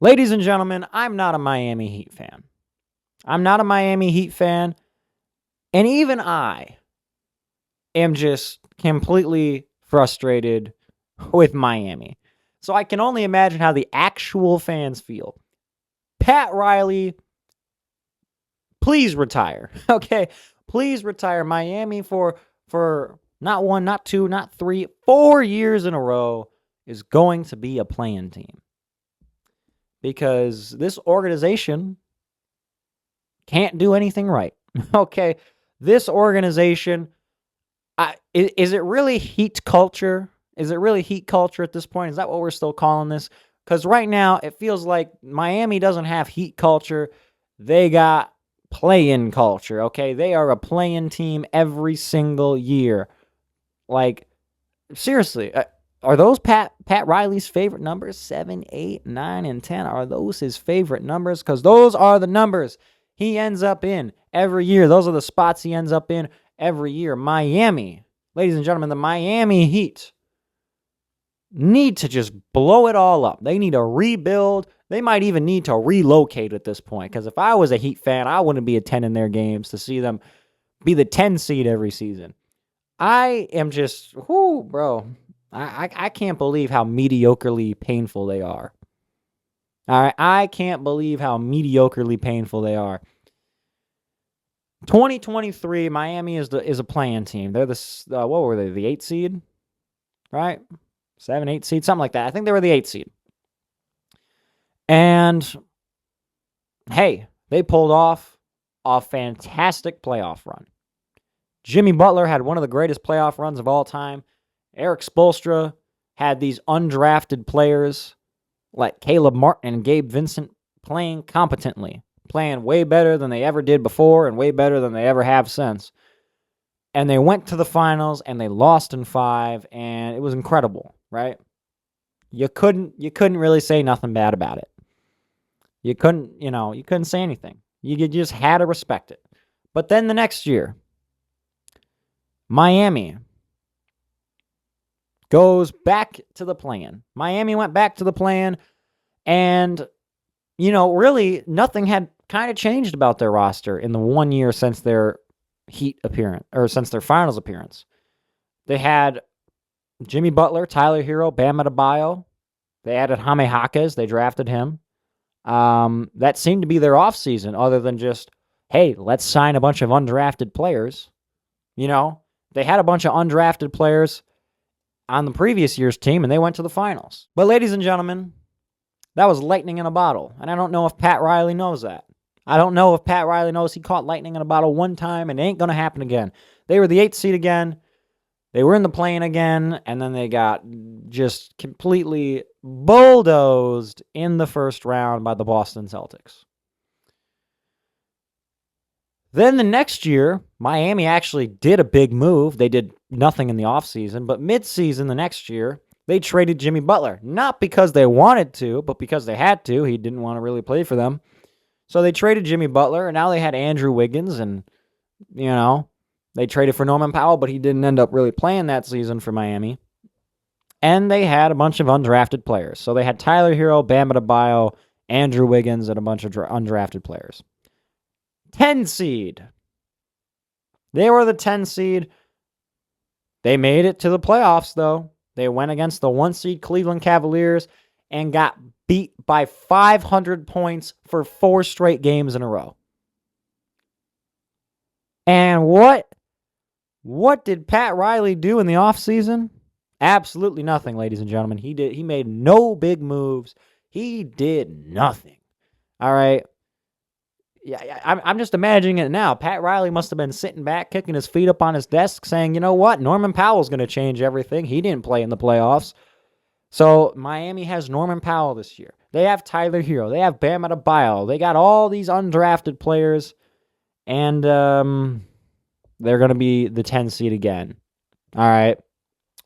Ladies and gentlemen, I'm not a Miami Heat fan. I'm not a Miami Heat fan. And even I am just completely frustrated with Miami. So I can only imagine how the actual fans feel. Pat Riley, please retire. Okay? Please retire. Miami for not one, not two, not three, 4 years in a row is going to be a playing team. Because this organization can't do anything right. Okay? This organization, is it really Heat culture? Is it really Heat culture at this point? Is that what we're still calling this? Because right now, it feels like Miami doesn't have Heat culture. They got play-in culture, okay? They are a play-in team every single year. Like, seriously, are those Pat Riley's favorite numbers? 7, 8, 9, and 10? Are those his favorite numbers? Because those are the numbers he ends up in every year. Those are the spots he ends up in every year. Miami, ladies and gentlemen, the Miami Heat need to just blow it all up. They need to rebuild. They might even need to relocate at this point. Because if I was a Heat fan, I wouldn't be attending their games to see them be the 10 seed every season. I am just, bro. I can't believe how mediocrely painful they are. All right, I can't believe how mediocrely painful they are. 2023, Miami is a playing team. They're what were they? The 8 seed, right? 7, 8 seed, something like that. I think they were the 8 seed. And hey, they pulled off a fantastic playoff run. Jimmy Butler had one of the greatest playoff runs of all time. Eric Spoelstra had these undrafted players like Caleb Martin and Gabe Vincent playing competently, playing way better than they ever did before and way better than they ever have since. And they went to the finals and they lost in 5, and it was incredible, right? You couldn't really say nothing bad about it. You couldn't say anything. You just had to respect it. But then the next year, Miami goes back to the plan. Miami went back to the plan, and, really nothing had kind of changed about their roster in the 1 year since their Heat appearance, or since their finals appearance. They had Jimmy Butler, Tyler Hero, Bam Adebayo. They added Jaime Jaquez. They drafted him. That seemed to be their offseason, other than just, hey, let's sign a bunch of undrafted players. They had a bunch of undrafted players on the previous year's team, and they went to the finals. But ladies and gentlemen, that was lightning in a bottle, and I don't know if Pat Riley knows that. I don't know if Pat Riley knows he caught lightning in a bottle one time, and it ain't going to happen again. They were the 8th seed again. They were in the play-in again, and then they got just completely bulldozed in the first round by the Boston Celtics. Then the next year, Miami actually did a big move. They did nothing in the offseason, but mid-season the next year, they traded Jimmy Butler. Not because they wanted to, but because they had to. He didn't want to really play for them. So they traded Jimmy Butler, and now they had Andrew Wiggins, and, they traded for Norman Powell, but he didn't end up really playing that season for Miami. And they had a bunch of undrafted players. So they had Tyler Hero, Bam Adebayo, Andrew Wiggins, and a bunch of undrafted players. 10 seed. They were the 10 seed. They made it to the playoffs, though. They went against the 1 seed Cleveland Cavaliers and got beat by 500 points for 4 straight games in a row. And what did Pat Riley do in the offseason? Absolutely nothing, ladies and gentlemen. He made no big moves. He did nothing. All right. Yeah, I'm just imagining it now. Pat Riley must have been sitting back, kicking his feet up on his desk, saying, you know what? Norman Powell's going to change everything. He didn't play in the playoffs. So Miami has Norman Powell this year. They have Tyler Hero. They have Bam Adebayo. They got all these undrafted players, and they're going to be the 10 seed again. All right.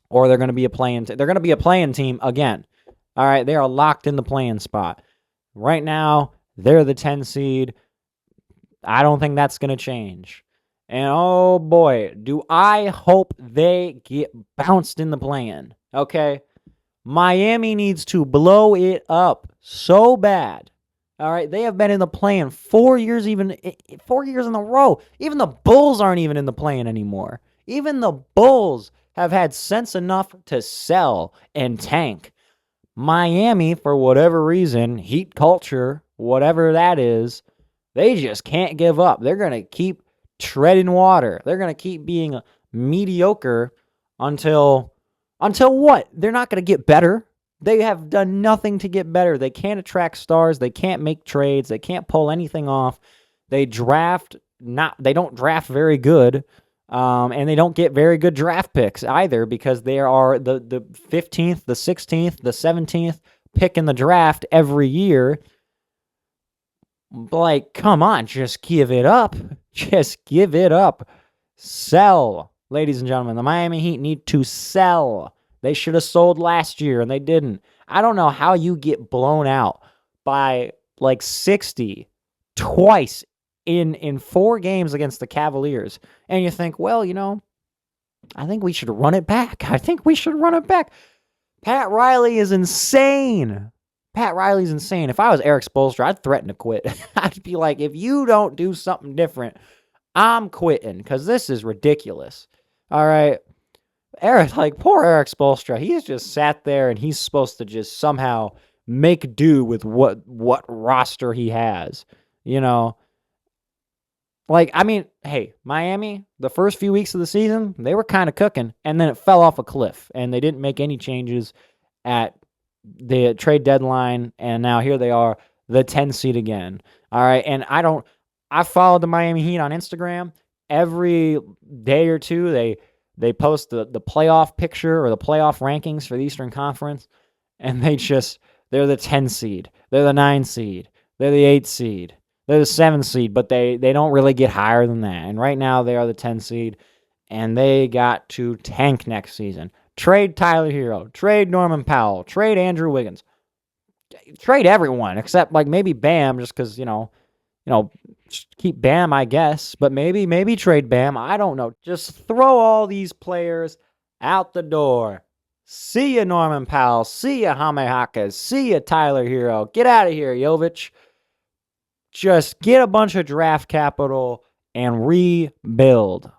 Or they're going to be a play-in. They're going to be a play-in team again. All right. They are locked in the play-in spot. Right now, they're the 10 seed. I don't think that's going to change. And oh boy, do I hope they get bounced in the play-in. Okay? Miami needs to blow it up so bad. All right, they have been in the play-in 4 years, 4 years in a row. Even the Bulls aren't even in the play-in anymore. Even the Bulls have had sense enough to sell and tank. Miami, for whatever reason, heat culture, whatever that is, they just can't give up. They're going to keep treading water. They're going to keep being mediocre until what? They're not going to get better. They have done nothing to get better. They can't attract stars. They can't make trades. They can't pull anything off. They don't draft very good. And they don't get very good draft picks either, because they are the 15th, the 16th, the 17th pick in the draft every year. Like, come on, just give it up. Just give it up. Sell, ladies and gentlemen. The Miami Heat need to sell. They should have sold last year, and they didn't. I don't know how you get blown out by like 60 twice in 4 games against the Cavaliers, and you think, well, I think we should run it back. Pat Riley is insane. If I was Eric Spoelstra, I'd threaten to quit. I'd be like, if you don't do something different, I'm quitting, because this is ridiculous. All right. Poor Eric Spoelstra, he's just sat there and he's supposed to just somehow make do with what roster he has, hey, Miami, the first few weeks of the season, they were kind of cooking, and then it fell off a cliff, and they didn't make any changes at the trade deadline, and now here they are, the 10 seed again. All right, and I followed the Miami Heat on Instagram. Every day or two, they post the playoff picture or the playoff rankings for the Eastern Conference, and they're the 10 seed, they're the 9 seed, they're the 8 seed. They're the 7 seed, but they don't really get higher than that. And right now they are the 10 seed, and they got to tank next season. Trade Tyler Hero. Trade Norman Powell. Trade Andrew Wiggins. Trade everyone except maybe Bam, just because, keep Bam, I guess. But maybe trade Bam. I don't know. Just throw all these players out the door. See ya, Norman Powell. See ya, Jaime Jaquez. See ya, Tyler Hero. Get out of here, Jovic. Just get a bunch of draft capital and rebuild.